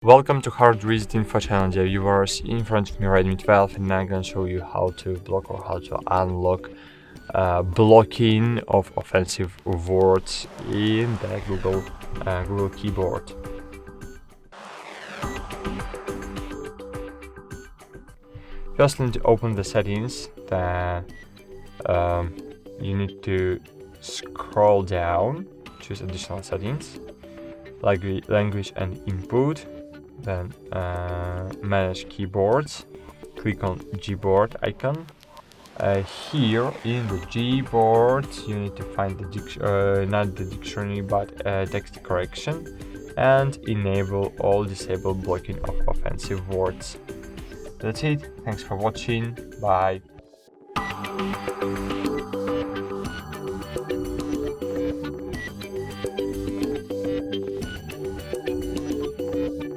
Welcome to HardReset.Info channel, dear viewers. In front of me Redmi 12, and I'm gonna show you how to block or how to unlock blocking of offensive words in the Google keyboard. First, you need to open the settings. Then you need to scroll down, choose additional settings, like language and input. Then manage keyboards, click on Gboard icon. Here in the Gboard you need to find the not the dictionary but text correction, and enable all disable blocking of offensive words. That's it. Thanks for watching. Bye.